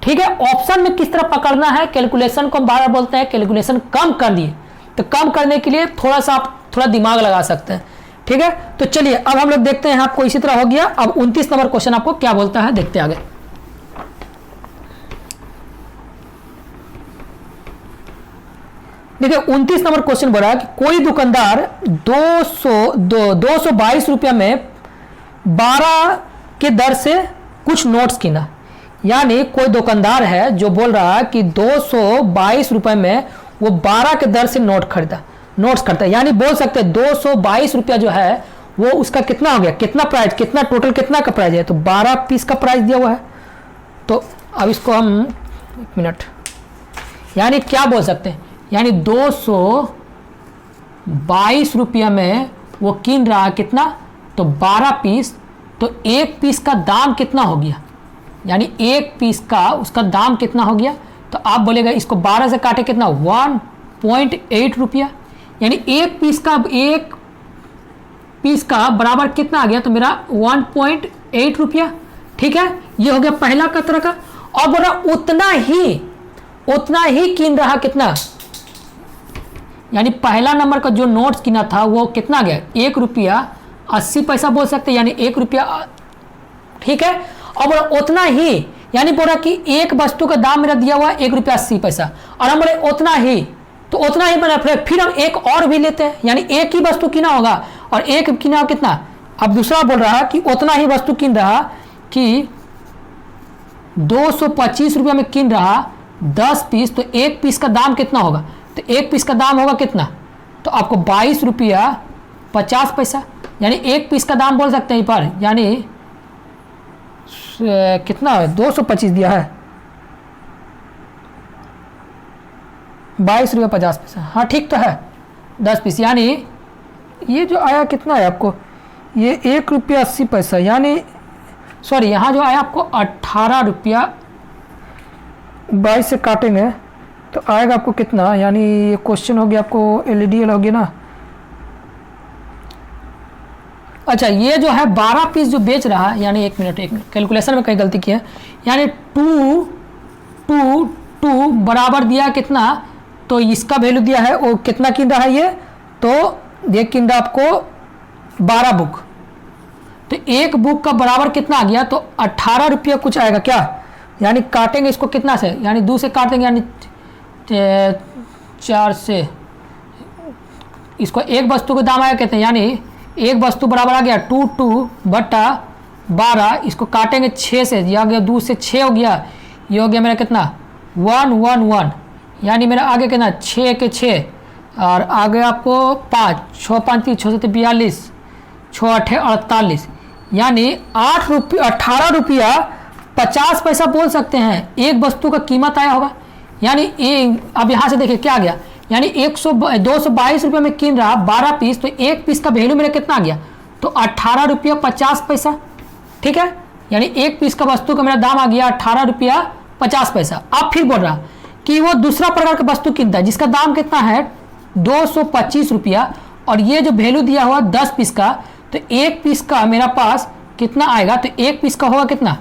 ठीक है, ऑप्शन में किस तरह पकड़ना है, कैलकुलेशन को हम बार बार बोलते हैं, कैलकुलेशन कम कर दिए तो कम करने के लिए थोड़ा सा आप थोड़ा दिमाग लगा सकते हैं। ठीक है, तो चलिए अब हम लोग देखते हैं, आपको इसी तरह हो गया। अब 29 नंबर क्वेश्चन आपको क्या बोलता है, देखते आगे। देखिए 29 नंबर क्वेश्चन बोल रहा है कि कोई दुकानदार 222 रुपया में 12 के दर से कुछ नोट्स किना। यानी कोई दुकानदार है जो बोल रहा है कि 222 रुपए में वो 12 के दर से नोट्स खरीदा। यानी बोल सकते हैं 222 रुपया जो है वो उसका कितना हो गया, कितना प्राइस, कितना टोटल कितना का प्राइस है, तो 12 पीस का प्राइस दिया हुआ है। तो अब इसको हम एक मिनट, यानी क्या बोल सकते हैं, यानी 222 रुपया में वो किन रहा कितना, तो 12 पीस, तो एक पीस का दाम कितना हो गया, यानी एक पीस का उसका दाम कितना हो गया। तो आप बोलेगा इसको 12 से काटे कितना, 1.8 रुपया, यानी एक पीस का बराबर कितना आ गया, तो मेरा 1.8 रुपया। ठीक है, ये हो गया पहला तरह का। और बोला उतना ही किन रहा कितना, यानी पहला नंबर का जो नोट्स किना था वो कितना गया, 1 रुपया 80 पैसा बोल सकते हैं, यानी 1 रुपया। ठीक है, और बोला उतना ही, यानी बोला कि एक वस्तु का दाम मेरा दिया हुआ 1 रुपया 80 पैसा, और हम बोले उतना ही, तो उतना ही बना। फिर हम एक और भी लेते हैं, यानी एक ही वस्तु किना होगा और एक किना कितना। अब दूसरा बोल रहा कि उतना ही वस्तु किन रहा कि 225 रुपया में किन रहा 10 पीस, तो एक पीस का दाम कितना होगा, तो एक पीस का दाम होगा कितना, तो आपको 22 रुपया 50 पैसा, यानी एक पीस का दाम बोल सकते हैं पर, यानी कितना है 225 दिया है, 22 रुपया 50 पैसा। हाँ ठीक तो है, 10 पीस, यानी ये जो आया कितना है आपको, ये 1 रुपया 80 पैसा, यानी सॉरी यहाँ जो आया आपको 18 रुपया 22 से काटेंगे तो आएगा आपको कितना, यानी ये क्वेश्चन हो गया आपको एलईडी हो गया ना। अच्छा ये जो है 12 पीस जो बेच रहा है, यानी एक मिनट कैलकुलेशन में कहीं गलती की है, यानी 2 बराबर दिया कितना, तो इसका वैल्यू दिया है वो कितना किन रहा है ये, तो ये किन रहा आपको 12 बुक, तो एक बुक का बराबर कितना आ गया, तो 18 रुपया कुछ आएगा क्या, यानी काटेंगे इसको कितना से, यानी 2 से काट देंगे, यानी 4 से, इसको एक वस्तु का दाम आया कहते हैं, यानी एक वस्तु बराबर आ गया 2 बटा 12, इसको काटेंगे 6 से, यह आ गया 2 से 6 हो गया, ये हो गया मेरा कितना 111, यानी मेरा आगे कितना 6 के 6, और आगे आपको 5, 6 5 6 7 42, 6 8 48, यानी 18 रुपया 50 पैसा बोल सकते हैं एक वस्तु का कीमत आया होगा। यानी अब यहाँ से देखिए क्या आ गया, यानी 222 रुपये में किन रहा 12 पीस, तो एक पीस का वैल्यू मेरा कितना आ गया, तो 18 रुपया 50 पैसा। ठीक है, यानी एक पीस का वस्तु का मेरा दाम आ गया 18 रुपया 50 पैसा। अब फिर बोल रहा कि वो दूसरा प्रकार का वस्तु किनता है जिसका दाम कितना है 225 रुपया, और ये जो वैल्यू दिया हुआ 10 पीस का, तो एक पीस का मेरा पास कितना आएगा, तो एक पीस का होगा कितना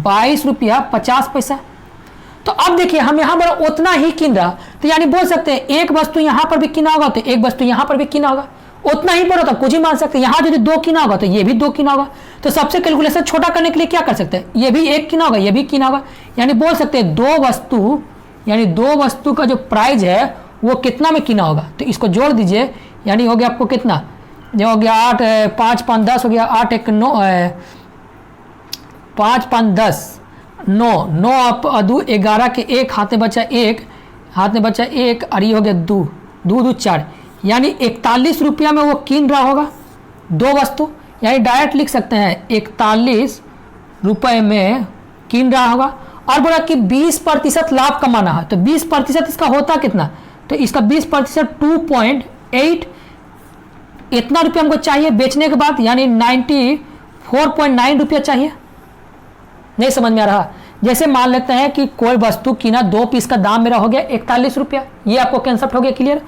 22 रुपया 50 पैसा। तो अब देखिए हम यहाँ पर उतना ही किन रहा, तो यानी बोल सकते हैं एक वस्तु यहाँ पर भी किना होगा तो एक वस्तु यहाँ पर भी किना होगा, उतना ही बोला तो कुछ ही मान सकते हैं। यहाँ यदि 2 किना होगा तो ये भी 2 किना होगा, तो सबसे कैलकुलेशन छोटा करने के लिए क्या कर सकते हैं, ये भी 1 किना होगा, ये भी किना होगा, यानी बोल सकते हैं 2 वस्तु का जो प्राइस है वो कितना में किना होगा, तो इसको जोड़ दीजिए, यानी हो गया आपको कितना, जो हो गया 8 5 5 10 हो गया, 8 1 9 5 5 10 9 9 आप 2 11 के 1 हाथ में बचा 1 और ये हो गया 2 2 4, यानी 41 रुपया में वो किन रहा होगा 2 वस्तु, यानी डायरेक्ट लिख सकते हैं 41 रुपये में किन रहा होगा। और बोला कि 20% लाभ कमाना है, तो 20% इसका होता कितना, तो इसका 20% 2.8, इतना रुपया हमको चाहिए बेचने के बाद, यानी 94.9 रुपया चाहिए। नहीं समझ में आ रहा, जैसे मान लेते हैं कि कोई वस्तु किना 2 पीस का दाम मेरा हो गया 41 रुपया, ये आपको कंसेप्ट हो गया क्लियर।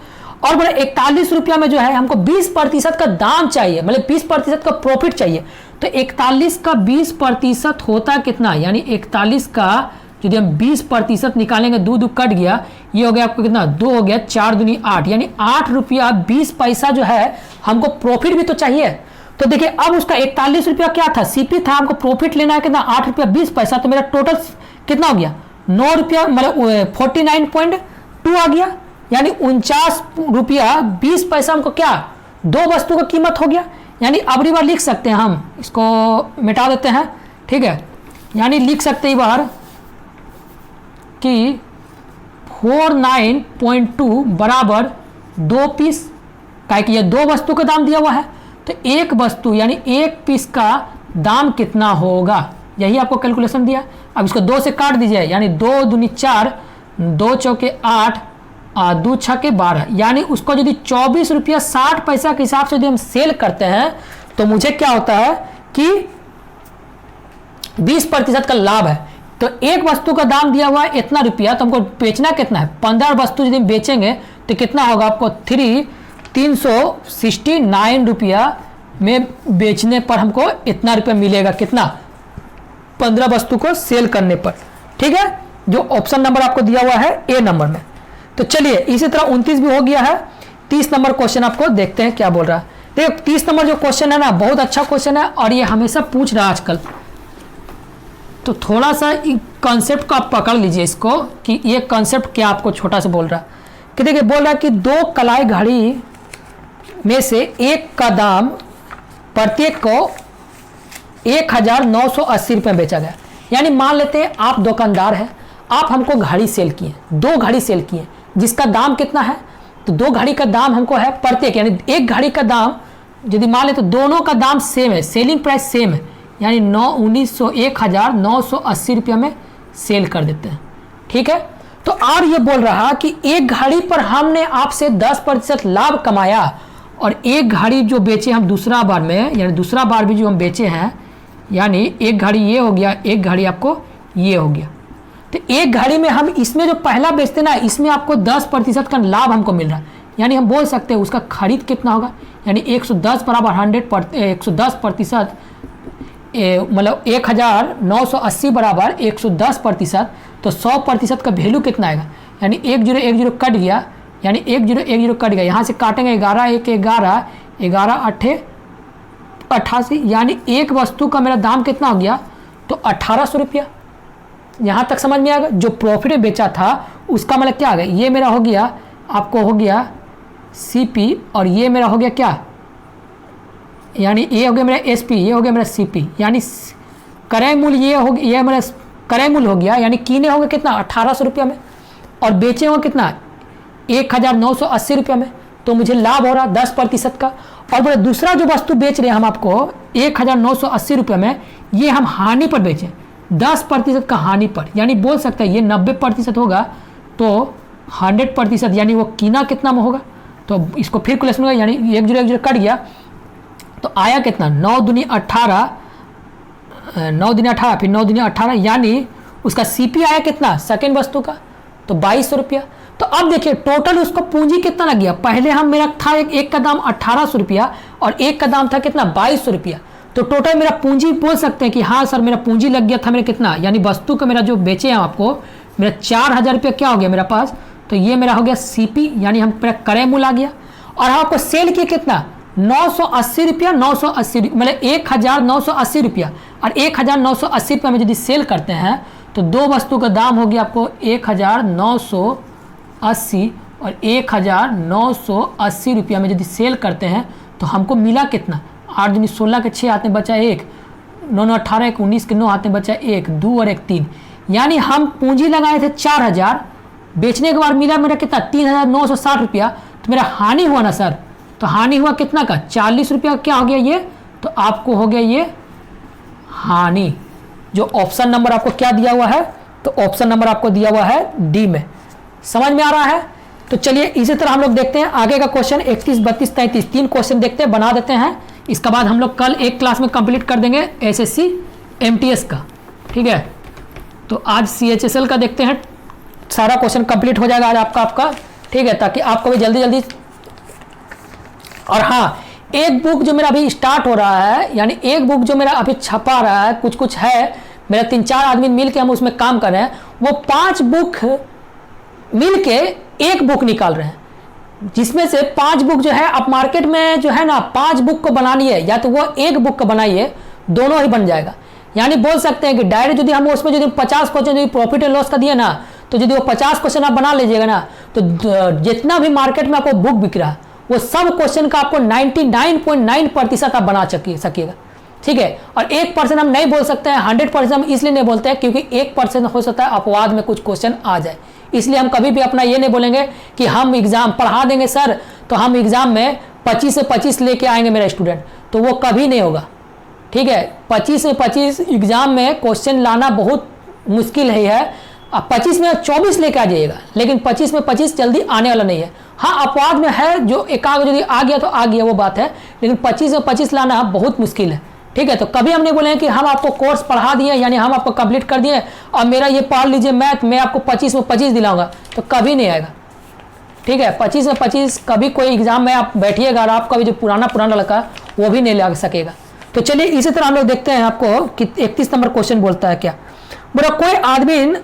और बोले 41 रुपया में जो है हमको 20% का दाम चाहिए, मतलब 20% का प्रॉफिट चाहिए, तो 41 का 20% होता कितना, यानी 41 का यदि हम 20% निकालेंगे, 2 2 कट गया, ये हो गया आपको कितना, 2 हो गया, 4 दूनी 8, यानी 8 रुपया 20 पैसा जो है हमको प्रॉफिट भी तो चाहिए। तो देखिए अब उसका 41 रुपया क्या था, सीपी था, हमको प्रॉफिट लेना है कितना, 8 रुपया 20 पैसा, तो मेरा टोटल कितना हो गया, 9 रुपया, मतलब 49.2 आ गया, यानी 49 रुपया 20 पैसा हमको क्या, 2 वस्तु का कीमत हो गया। यानी अबरी बार लिख सकते हैं हम, इसको मिटा देते हैं, ठीक है, यानी लिख सकते हैं बार कि 49.2 बराबर 2 पीस, क्या कि ये 2 वस्तु का दाम दिया हुआ है, तो एक वस्तु यानी एक पीस का दाम कितना होगा, यही आपको कैलकुलेशन दिया। अब इसको 2 से काट दीजिए, यानी 2 दूनी 4, 2 चौके 8, 2 छके 12, यानी उसको यदि 24 रुपया 60 पैसा के हिसाब से यदि हम सेल करते हैं तो मुझे क्या होता है कि 20% का लाभ है। तो एक वस्तु का दाम दिया हुआ है इतना रुपया, तो हमको बेचना कितना है, 15 वस्तु यदि बेचेंगे तो कितना होगा आपको, 369 रुपया में बेचने पर हमको इतना रुपया मिलेगा, कितना, 15 वस्तु को सेल करने पर, ठीक है, जो ऑप्शन नंबर आपको दिया हुआ है ए नंबर में। तो चलिए इसी तरह 29 भी हो गया है। 30 नंबर क्वेश्चन आपको देखते हैं क्या बोल रहा है। देखो 30 नंबर जो क्वेश्चन है ना, बहुत अच्छा क्वेश्चन है और ये हमेशा पूछ रहा है आजकल, तो थोड़ा सा कॉन्सेप्ट को आप पकड़ लीजिए इसको, कि ये कॉन्सेप्ट क्या आपको छोटा सा बोल रहा है। कि देखिए बोल रहा है कि 2 कलाई घड़ी में से एक का दाम प्रत्येक को 1980 रुपये बेचा गया। यानी मान लेते हैं आप दुकानदार हैं, आप हमको घड़ी सेल किए, 2 घड़ी सेल किए, जिसका दाम कितना है, तो 2 घड़ी का दाम हमको है प्रत्येक, यानी एक घड़ी का दाम यदि मान ले तो दोनों का दाम सेम है, सेलिंग प्राइस सेम है, यानी 1980 रुपया में सेल कर देते हैं, ठीक है। तो और ये बोल रहा कि एक घड़ी पर हमने आपसे 10% लाभ कमाया, और एक घड़ी जो बेचे हम दूसरा बार में, यानी दूसरा बार भी जो हम बेचे हैं, यानी एक घड़ी ये हो गया, एक घड़ी आपको ये हो गया, तो एक घड़ी में हम इसमें जो पहला बेचते ना, इसमें आपको 10% का लाभ हमको मिल रहा है। यानी हम बोल सकते हैं उसका खरीद कितना होगा, यानी 110 बराबर 110%, मतलब 1980 बराबर 110%, तो 100% का वैल्यू कितना आएगा, यानी 1010 कट गया, यानी 1010 कट गया, यहाँ से काटेंगे 11 1 11 11 8 88, यानी एक वस्तु का मेरा दाम कितना हो गया, तो 1800 रुपया। यहाँ तक समझ में आ गया। जो प्रॉफिट में बेचा था उसका मतलब क्या आ गया, ये मेरा हो गया, आपको हो गया सीपी, और ये मेरा हो गया क्या, यानी ये हो गया मेरा एसपी, ये हो गया मेरा सीपी, यानी क्रय मूल्य ये हो गया, ये मेरा क्रय मूल्य हो गया, यानी कीने होंगे कितना 1800 रुपया में, और बेचे होंगे कितना 1980 रुपया में, तो मुझे लाभ हो रहा 10% का। और बोले दूसरा जो वस्तु बेच रहे हैं हम आपको 1980 रुपये में, ये हम हानि पर बेचें, 10% का हानि पर, यानी बोल सकते हैं ये 90% होगा, तो 100%, यानी वो कीना कितना में होगा, तो इसको फिर क्वेश्चन होगा, यानी 1010 कट गया, तो आया कितना 9 दूनी 18, 9 दूनी 18, फिर 9 दूनी 18, यानी उसका सीपी आया कितना सेकेंड वस्तु का, तो 2200 रुपया। तो अब देखिए टोटल उसको पूंजी कितना लग गया, पहले हम मेरा था एक का दाम 1800 रुपया और एक का दाम था कितना 2200 रुपया, तो टोटल मेरा पूंजी बोल सकते हैं कि हाँ सर मेरा पूंजी लग गया था मेरा कितना, यानी वस्तु का मेरा जो बेचे हैं आपको मेरा 4000 रुपया क्या हो गया मेरा पास, तो ये मेरा हो गया सीपी, यानी हम मेरा क्रय मूल्य आ गया। और हम आपको सेल किया कितना 980 रुपया, 980 मतलब 1980 रुपया, और 1980 रुपया में यदि सेल करते हैं तो 2 वस्तु का दाम हो गया आपको 1980, और 1980 रुपया में यदि सेल करते हैं तो हमको मिला कितना, 8 दूनी 16 के 6 हाथ में बचा 1, 9 9 18 1 19 के 9 हाथ में बचा 1, 2 और 1 3, यानी हम पूंजी लगाए थे 4000, बेचने के बाद मिला मेरा कितना 3960 रुपया, तो मेरा हानि हुआ ना सर, तो हानि हुआ कितना का 40 रुपया, क्या हो गया ये, तो आपको हो गया ये हानि। जो ऑप्शन नंबर आपको क्या दिया हुआ है, तो ऑप्शन नंबर आपको दिया हुआ है डी में। समझ में आ रहा है। तो चलिए इसी तरह हम लोग देखते हैं आगे का क्वेश्चन 31 32 33, 3 क्वेश्चन देखते हैं, बना देते हैं। इसके बाद हम लोग कल एक क्लास में कंप्लीट कर देंगे एसएससी एमटीएस का, ठीक है। तो आज सीएचएसएल का देखते हैं, सारा क्वेश्चन कंप्लीट हो जाएगा आज आपका, ठीक है, ताकि आपको भी जल्दी जल्दी। और हाँ, एक बुक जो मेरा अभी स्टार्ट हो रहा है, यानी एक बुक जो मेरा अभी छपा रहा है, कुछ है, मेरा 3-4 आदमी मिल के हम उसमें काम कर रहे हैं, वो 5 बुक मिलके एक बुक निकाल रहे हैं, जिसमें से 5 बुक जो है आप मार्केट में जो है ना 5 बुक को बनानी है, या तो वो एक बुक को बनाइए, दोनों ही बन जाएगा। यानी बोल सकते हैं कि डायरेक्ट यदि हम उसमें यदि 50 क्वेश्चन यदि प्रॉफिट एंड लॉस का दिए ना, तो यदि वो 50 क्वेश्चन आप बना लीजिएगा ना, तो जितना भी मार्केट में आपको बुक बिक रहा है वो सब क्वेश्चन का आपको 99.9% आप बना सकिएगा, ठीक है। और 1% हम नहीं बोल सकते हैं, 100% हम इसलिए नहीं बोलते हैं क्योंकि 1% हो सकता है अपवाद में कुछ क्वेश्चन आ जाए, इसलिए हम कभी भी अपना ये नहीं बोलेंगे कि हम एग्जाम पढ़ा देंगे सर तो हम एग्जाम में 25 से 25 लेके आएंगे मेरा स्टूडेंट, तो वो कभी नहीं होगा, ठीक है। 25 से 25 एग्जाम में क्वेश्चन लाना बहुत मुश्किल है। अब 25 में 24 लेके आ जाइएगा, लेकिन 25 में 25 जल्दी आने वाला नहीं है। हाँ, अपवाद में है, जो एकाग यदि आ गया तो आ गया, वो बात है, लेकिन 25 में 25 लाना बहुत मुश्किल है, ठीक है। तो कभी हम नहीं बोलेंगे कि हम आपको कोर्स पढ़ा दिए, यानी हम आपको कंप्लीट कर दिए और मेरा ये पढ़ लीजिए मैथ, मैं आपको 25 में 25 दिलाऊंगा, तो कभी नहीं आएगा, ठीक है। 25 में 25 कभी कोई एग्जाम में आप बैठिएगा और आपका भी जो पुराना लड़का वो भी नहीं ला सकेगा। तो चलिए इसी तरह हम लोग देखते हैं आपको कि 31 नंबर क्वेश्चन बोलता है क्या। बोला कोई आदमी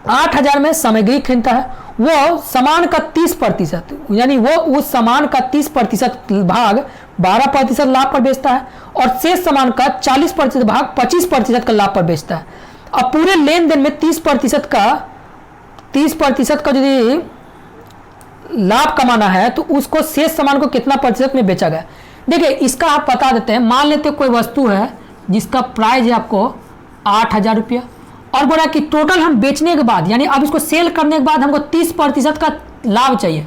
8,000 में सामग्री खरीदता है, वो सामान का 30%, यानी वो उस सामान का 30% भाग 12% लाभ पर बेचता है और शेष सामान का 40% भाग 25% का लाभ पर बेचता है। अब पूरे लेन देन में 30% का यदि लाभ कमाना है तो उसको शेष सामान को कितना प्रतिशत में बेचा गया। देखिए इसका आप बता देते हैं, मान लेते कोई वस्तु है जिसका प्राइस है आपको 8,000 रुपया, और बोला कि टोटल हम बेचने के बाद, यानी अब इसको सेल करने के बाद हमको 30% का लाभ चाहिए,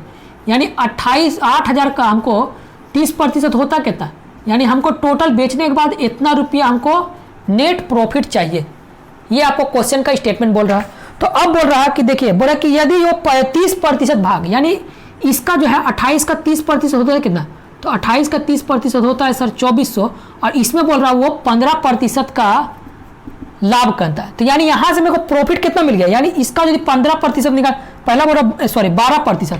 यानी 8,000 का हमको 30% होता कितना, यानी हमको टोटल बेचने के बाद इतना रुपया हमको नेट प्रॉफिट चाहिए। ये आपको क्वेश्चन का स्टेटमेंट बोल रहा है। तो अब बोल रहा है कि देखिए, बोला कि यदि वो 30% भाग, यानी इसका जो है 28 का 30% होता है कितना, तो 28 का 30% होता है सर 2400, और इसमें बोल रहा है वो 15% का लाभ करता है। तो यानी यहां से मेरे को प्रॉफिट कितना मिल गया, यानी इसका यदि 15% निकाल, पहला बोला 12%,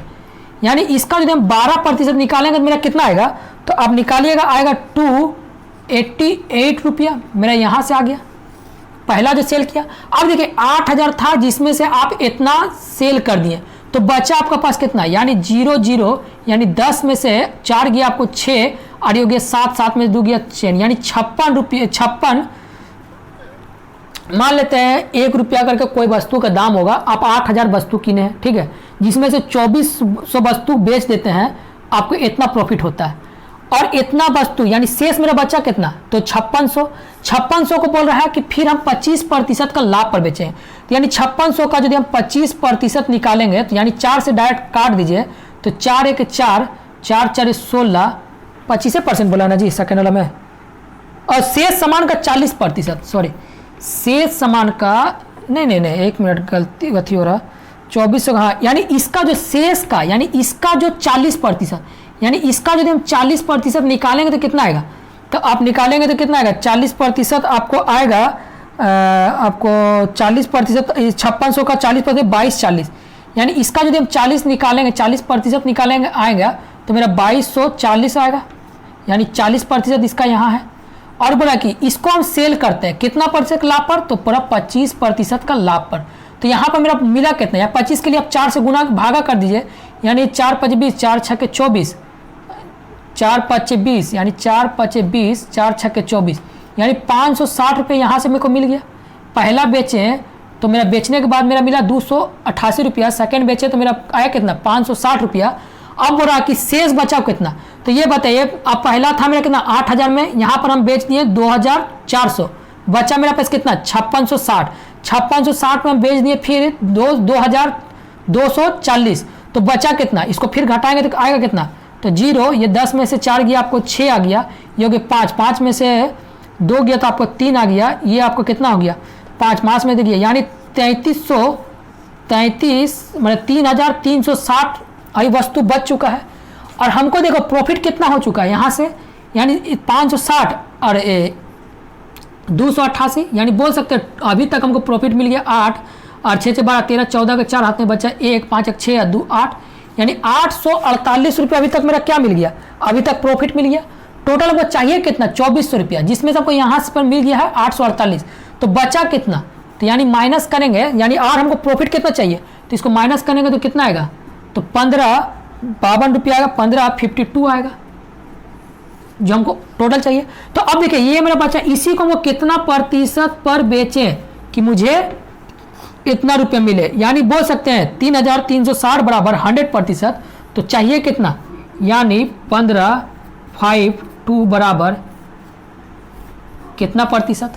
यानी इसका यदि हम 12% निकालेंगे तो मेरा कितना आएगा, तो आप निकालिएगा, आएगा 288 रुपया मेरा यहां से आ गया, पहला जो सेल किया। अब देखिए 8,000 था जिसमें से आप इतना सेल कर दिए, तो बचा आपका पास कितना, यानी 0 यानी 10 में से 4 गया आपको 6, और ये हो गया 7 में 2 गया 6, यानी 56 रुपये, मान लेते हैं 1 रुपया करके कोई वस्तु का दाम होगा, आप 8,000 वस्तु किने हैं, ठीक है, जिसमें से 2400 वस्तु बेच देते हैं, आपको इतना प्रॉफिट होता है। और इतना वस्तु यानी शेष मेरा बचा कितना, तो 5600 को बोल रहा है कि फिर हम 25% का लाभ पर बेचें, तो यानी 5600 का यदि हम 25% निकालेंगे, तो यानी 4 से डायरेक्ट काट दीजिए, तो 4 1 4, 4 4 16, 25% बोला ना जी सेकेंड वाला में, और शेष सामान का 40%, सॉरी शेष सामान का नहीं 1 मिनट गलती हो रहा, 2400 का, हाँ, यानी इसका जो शेष का, यानी इसका जो 40%, यानी इसका यदि हम 40% निकालेंगे तो कितना आएगा, तो आप निकालेंगे तो कितना आएगा, 40% आपको आएगा, आपको 40%, 5600 का 40%, 2240, यानी इसका यदि हम 40% निकालेंगे आएगा तो मेरा 2240 आएगा, यानी 40% इसका यहाँ है। और बोला कि इसको हम सेल करते हैं कितना प्रतिशत लाभ पर, तो पूरा 25% का लाभ पर। तो यहाँ पर मेरा मिला कितना, या 25 के लिए आप 4 से गुना भागा कर दीजिए, यानी 4 5 20, 4 6 के 24, 4 5 20, यानी 4 5 20, 4 6 के 24, यानी 560 रुपये यहाँ से मेरे को मिल गया। पहला बेचे तो मेरा बेचने के बाद मेरा मिला 288 रुपया, सेकेंड बेचे तो मेरा आया कितना, 560 रुपया। अब बोल रहा कि शेष बचा कितना, तो ये बताइए, अब पहला था मेरा कितना 8,000 में, यहाँ पर हम बेच दिए 2,400, बचा मेरा पास कितना 5660 में हम बेच दिए फिर 2,240, तो बचा कितना, इसको फिर घटाएंगे तो आएगा कितना, तो 0, ये 10 में से 4 गया आपको 6 आ गया, ये हो गया 5 में से 2 गया तो आपको 3 आ गया, ये आपको कितना हो गया 5 में देखिए, यानी 33 मतलब 3,360 अभी वस्तु बच चुका है। और हमको देखो प्रॉफिट कितना हो चुका है यहाँ से, यानी 560 और 288, यानी बोल सकते हैं अभी तक हमको प्रॉफिट मिल गया 8 और 6 12 13 14 के 4 हाथ में बचा 1 5 1 6 2 8, यानी 848 रुपये अभी तक मेरा क्या मिल गया, अभी तक प्रॉफिट मिल गया। टोटल हमको चाहिए कितना 2400 रुपया, जिसमें से आपको यहाँ से पर मिल गया है 848, तो बचा कितना तो यानी माइनस करेंगे, यानी और हमको प्रॉफिट कितना चाहिए, तो इसको माइनस करेंगे तो कितना आएगा, तो 52 आएगा, 52 आएगा जो हमको टोटल चाहिए। तो अब देखिए ये मेरा बचा, इसी को वो कितना प्रतिशत पर बेचें कि मुझे इतना रुपये मिले, यानी बोल सकते हैं 3360 बराबर 100%, तो चाहिए कितना, यानी 15/2 बराबर कितना प्रतिशत,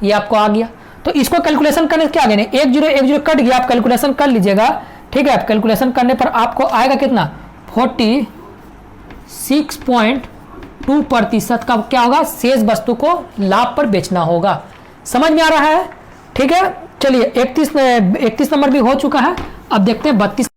ये आपको आ गया। तो इसको कैलकुलेशन करने क्या लेने, 1 0 1 0 कट गया, आप कैलकुलेशन कर लीजिएगा, ठीक है। कैलकुलेशन करने पर आपको आएगा कितना, 46.2% का क्या होगा, शेष वस्तु को लाभ पर बेचना होगा। समझ में आ रहा है, ठीक है। चलिए 31 नंबर भी हो चुका है, अब देखते हैं 32